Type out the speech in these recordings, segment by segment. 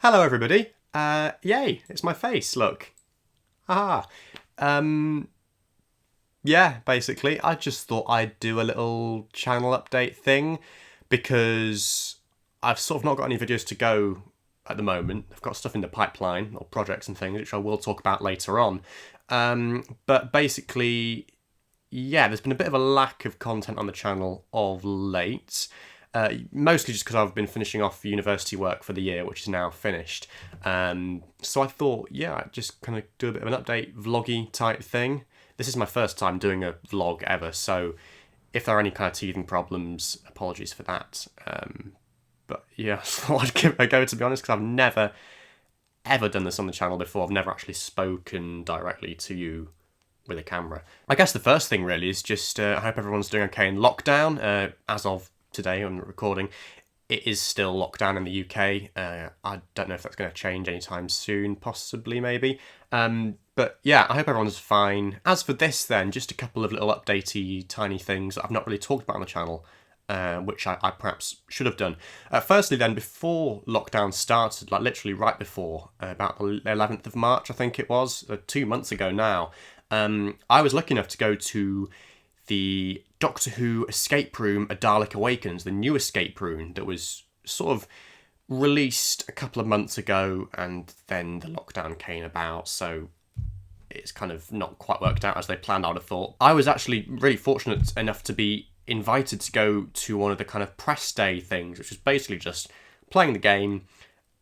Hello everybody. Yay, it's my face, look. Haha. Um, yeah, basically, I just thought I'd do a little channel update thing because I've sort of not got any videos to go at the moment. I've got stuff in the pipeline, or projects and things, which I will talk about later on. But basically, yeah, there's been a bit of a lack of content on the channel of late. Mostly just because I've been finishing off university work for the year, which is now finished. So I thought, yeah, I'd just kind of do a bit of an update, vloggy type thing. This is my first time doing a vlog ever, so if there are any kind of teething problems, apologies for that. But yeah, I thought I'd give it a go, to be honest, because I've never, ever done this on the channel before. I've never actually spoken directly to you with a camera. I guess the first thing really is just, I hope everyone's doing okay in lockdown. As of today on recording, it is still lockdown in the UK. I don't know if that's going to change anytime soon, possibly, maybe. But yeah, I hope everyone's fine. As for this then, just a couple of little updatey tiny things that I've not really talked about on the channel, which I perhaps should have done. Firstly then, before lockdown started, like literally right before, about the 11th of March, I think it was, 2 months ago now, I was lucky enough to go to the Doctor Who escape room, A Dalek Awakens, the new escape room that was sort of released a couple of months ago, and then the lockdown came about, so it's kind of not quite worked out as they planned, I would have thought. I was actually really fortunate enough to be invited to go to one of the kind of press day things, which was basically just playing the game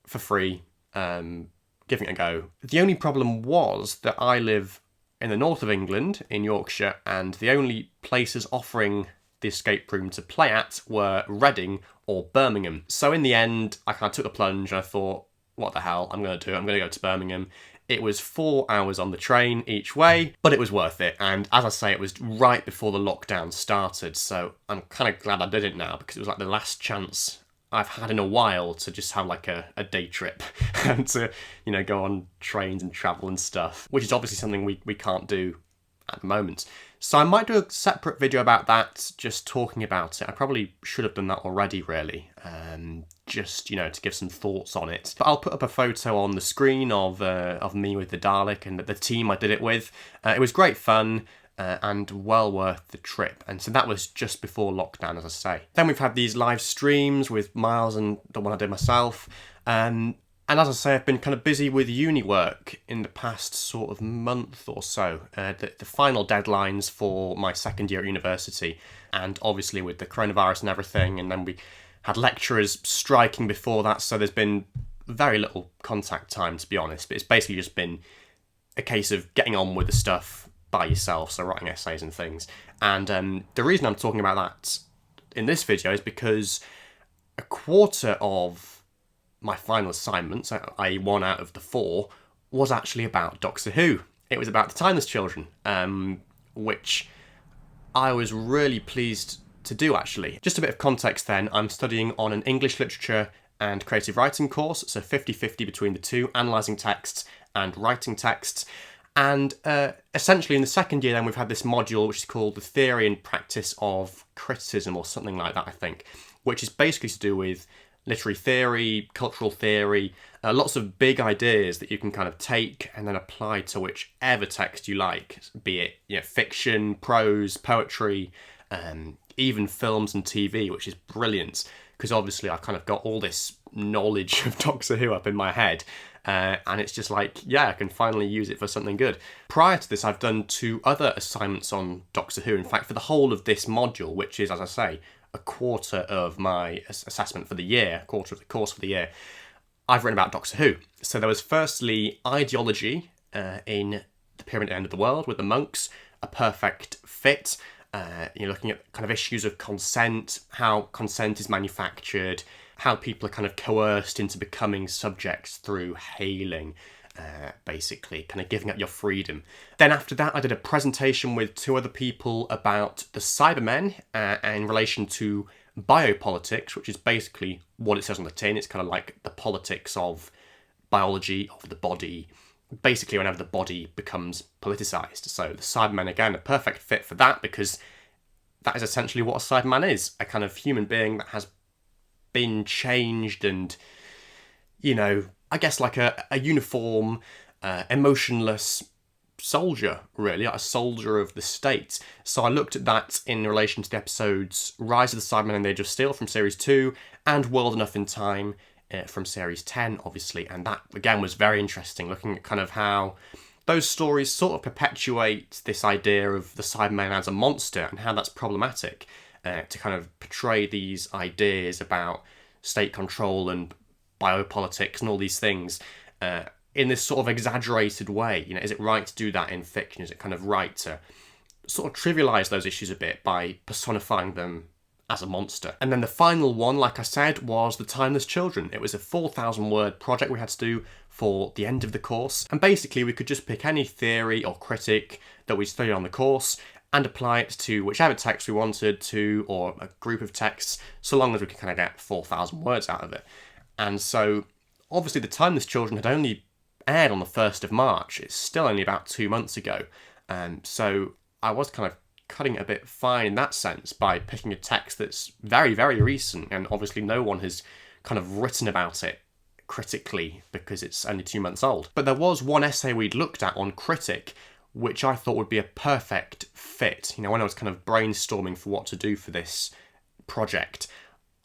for free, giving it a go. The only problem was that I live in the north of England, in Yorkshire, and the only places offering the escape room to play at were Reading or Birmingham. So in the end, I kind of took the plunge and I thought, what the hell, I'm going to do it, I'm going to go to Birmingham. It was 4 hours on the train each way, but it was worth it. And as I say, it was right before the lockdown started, so I'm kind of glad I did it now, because it was like the last chance I've had in a while to just have like a day trip and to, go on trains and travel and stuff, which is obviously something we can't do at the moment. So I might do a separate video about that, just talking about it. I probably should have done that already, really, just, to give some thoughts on it. But I'll put up a photo on the screen of me with the Dalek and the team I did it with. It was great fun. And well worth the trip. And so that was just before lockdown, as I say. Then we've had these live streams with Miles and the one I did myself. And as I say, I've been kind of busy with uni work in the past sort of month or so. The final deadlines for my second year at university, and obviously with the coronavirus and everything, and then we had lecturers striking before that, so there's been very little contact time, to be honest. But it's basically just been a case of getting on with the stuff by yourself, so writing essays and things. And the reason I'm talking about that in this video is because a quarter of my final assignments, i.e. 1 out of the 4, was actually about Doctor Who. It was about the Timeless Children, which I was really pleased to do, actually. Just a bit of context then, I'm studying on an English literature and creative writing course, so 50-50 between the two, analysing texts and writing texts. And essentially in the second year then we've had this module which is called the Theory and Practice of Criticism, or something like that, I think, which is basically to do with literary theory, cultural theory, lots of big ideas that you can kind of take and then apply to whichever text you like, be it fiction, prose, poetry, even films and TV, which is brilliant, because obviously I kind of got all this knowledge of Doctor Who up in my head. And it's just like, yeah, I can finally use it for something good. Prior to this, I've done 2 other assignments on Doctor Who. In fact, for the whole of this module, which is, as I say, a quarter of my assessment for the year, a quarter of the course for the year, I've written about Doctor Who. So there was firstly ideology in the Pyramid at the End of the World with the monks, a perfect fit. You're looking at kind of issues of consent, how consent is manufactured, how people are kind of coerced into becoming subjects through hailing, basically, kind of giving up your freedom. Then after that, I did a presentation with 2 other people about the Cybermen in relation to biopolitics, which is basically what it says on the tin. It's kind of like the politics of biology, of the body, basically whenever the body becomes politicised. So the Cybermen, again, a perfect fit for that, because that is essentially what a Cyberman is, a kind of human being that has been changed and, I guess, like a uniform, emotionless soldier, really, like a soldier of the state. So I looked at that in relation to the episodes Rise of the Cybermen and the Age of Steel from Series 2 and World Enough in Time from Series 10, obviously. And that, again, was very interesting, looking at kind of how those stories sort of perpetuate this idea of the Cybermen as a monster and how that's problematic to kind of portray these ideas about state control and biopolitics and all these things in this sort of exaggerated way. You know, is it right to do that in fiction? Is it kind of right to sort of trivialise those issues a bit by personifying them as a monster? And then the final one, like I said, was The Timeless Children. It was a 4,000 word project we had to do for the end of the course. And basically we could just pick any theory or critic that we studied on the course and apply it to whichever text we wanted to, or a group of texts, so long as we could kind of get 4,000 words out of it. And so obviously The Timeless Children had only aired on the 1st of March. It's still only about 2 months ago. So I was kind of cutting it a bit fine in that sense by picking a text that's very, very recent, and obviously no one has kind of written about it critically because it's only 2 months old. But there was one essay we'd looked at on Critic which I thought would be a perfect fit. You know, when I was kind of brainstorming for what to do for this project,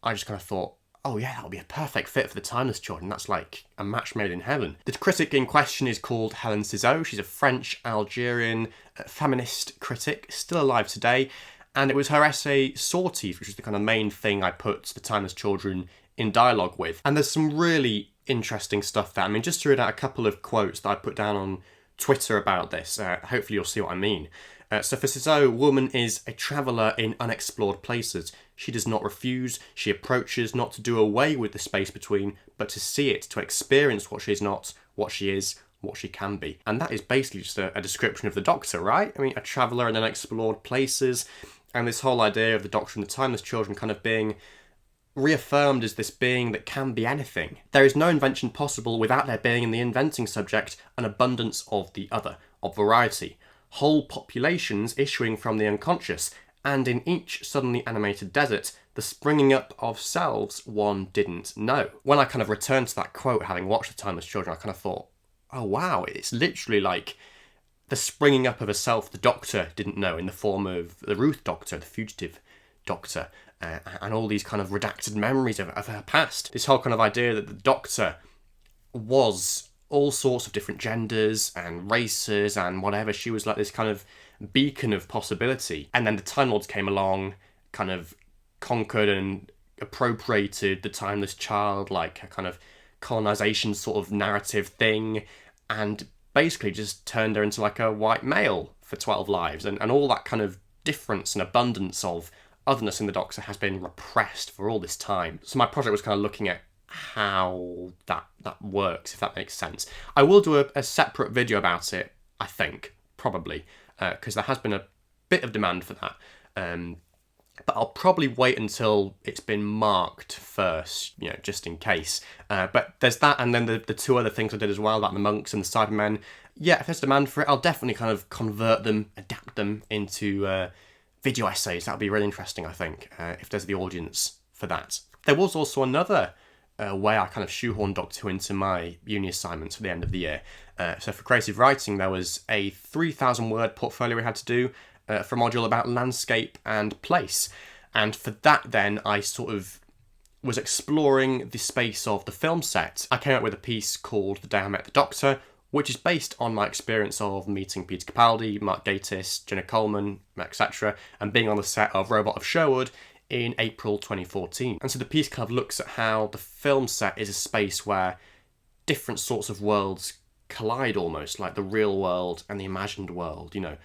I just kind of thought, oh yeah, that would be a perfect fit for The Timeless Children. That's like a match made in heaven. The critic in question is called Hélène Cizot. She's a French-Algerian feminist critic, still alive today. And it was her essay Sorties, which was the kind of main thing I put The Timeless Children in dialogue with. And there's some really interesting stuff there. I mean, just to read out a couple of quotes that I put down on Twitter about this, hopefully you'll see what I mean. So for Cizot, woman is a traveller in unexplored places. She does not refuse, she approaches not to do away with the space between, but to see it, to experience what she is not, what she is, what she can be. And that is basically just a description of the Doctor, right? I mean, a traveller in unexplored places, and this whole idea of the Doctor and the Timeless Children kind of being reaffirmed as this being that can be anything. There is no invention possible without there being in the inventing subject an abundance of the other, of variety. Whole populations issuing from the unconscious, and in each suddenly animated desert, the springing up of selves one didn't know. When I kind of returned to that quote, having watched The Timeless Children, I kind of thought, oh wow, it's literally like the springing up of a self the Doctor didn't know in the form of the Ruth Doctor, the fugitive Doctor, and all these kind of redacted memories of her past. This whole kind of idea that the Doctor was all sorts of different genders and races and whatever. She was like this kind of beacon of possibility. And then the Time Lords came along, kind of conquered and appropriated the Timeless Child, like a kind of colonization sort of narrative thing, and basically just turned her into like a white male for 12 lives. And all that kind of difference and abundance of otherness in the Doctor has been repressed for all this time. So my project was kind of looking at how that works, if that makes sense. I will do a separate video about it, I think, probably, because there has been a bit of demand for that. But I'll probably wait until it's been marked first, you know, just in case. But there's that, and then the two other things I did as well, about the monks and the Cybermen. Yeah, if there's demand for it, I'll definitely kind of convert them, adapt them into video essays. That would be really interesting, I think, if there's the audience for that. There was also another way I kind of shoehorned Doctor Who into my uni assignments for the end of the year. So for creative writing, there was a 3,000 word portfolio we had to do for a module about landscape and place. And for that then, I sort of was exploring the space of the film set. I came up with a piece called The Day I Met the Doctor, which is based on my experience of meeting Peter Capaldi, Mark Gatiss, Jenna Coleman, etc., and being on the set of Robot of Sherwood in April 2014. And so the piece kind of looks at how the film set is a space where different sorts of worlds collide almost, like the real world and the imagined world, you know,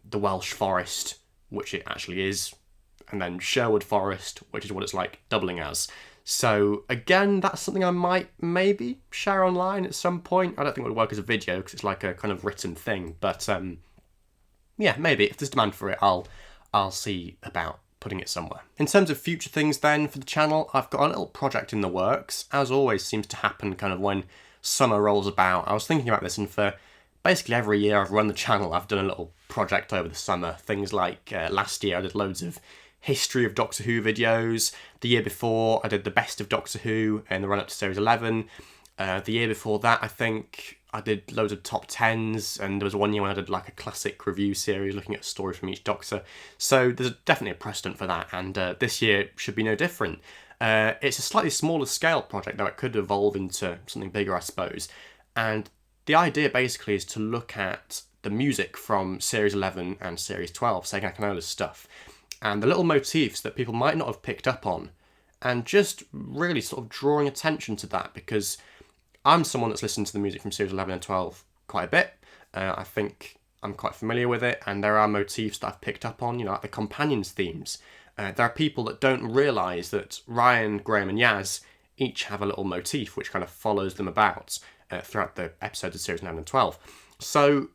the Welsh Forest, which it actually is, and then Sherwood Forest, which is what it's like doubling as. So again, that's something I might maybe share online at some point. I don't think it would work as a video because it's like a kind of written thing, but yeah, maybe if there's demand for it, I'll see about putting it somewhere. In terms of future things then for the channel, I've got a little project in the works. As always seems to happen kind of when summer rolls about. I was thinking about this, and for basically every year I've run the channel, I've done a little project over the summer. Things like last year I did loads of history of Doctor Who videos. The year before I did the best of Doctor Who in the run up to series 11. The year before that, I think I did loads of top 10s, and there was one year when I did like a classic review series looking at stories from each Doctor. So there's definitely a precedent for that, and this year should be no different. It's a slightly smaller scale project, though it could evolve into something bigger, I suppose. And the idea basically is to look at the music from Series 11 and Series 12, Sega Akinola's stuff, and the little motifs that people might not have picked up on, and just really sort of drawing attention to that, because I'm someone that's listened to the music from Series 11 and 12 quite a bit. I think I'm quite familiar with it, and there are motifs that I've picked up on, like the companions' themes. There are people that don't realise that Ryan, Graham and Yaz each have a little motif which kind of follows them about throughout the episodes of Series 9 and 12. So,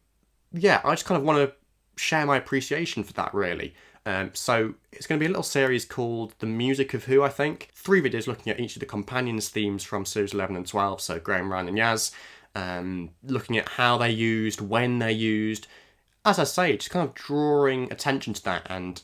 yeah, I just kind of want to share my appreciation for that, really. So it's going to be a little series called The Music of Who, I think. 3 videos looking at each of the companions' themes from Series 11 and 12, so Graham, Ryan and Yaz, looking at how they're used, when they're used. As I say, just kind of drawing attention to that and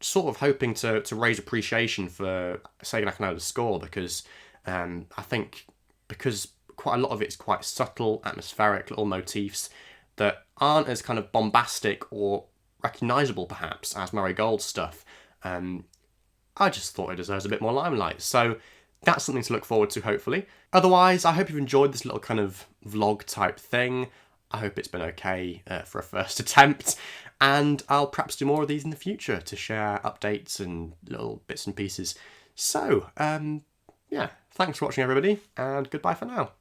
sort of hoping to raise appreciation for Sega Akinola's score, because I think because quite a lot of it's quite subtle, atmospheric little motifs that aren't as kind of bombastic or recognisable perhaps as Murray Gold's stuff, I just thought it deserves a bit more limelight. So that's something to look forward to, hopefully. Otherwise, I hope you've enjoyed this little kind of vlog type thing. I hope it's been okay for a first attempt, and I'll perhaps do more of these in the future to share updates and little bits and pieces. So, yeah, thanks for watching everybody, and goodbye for now.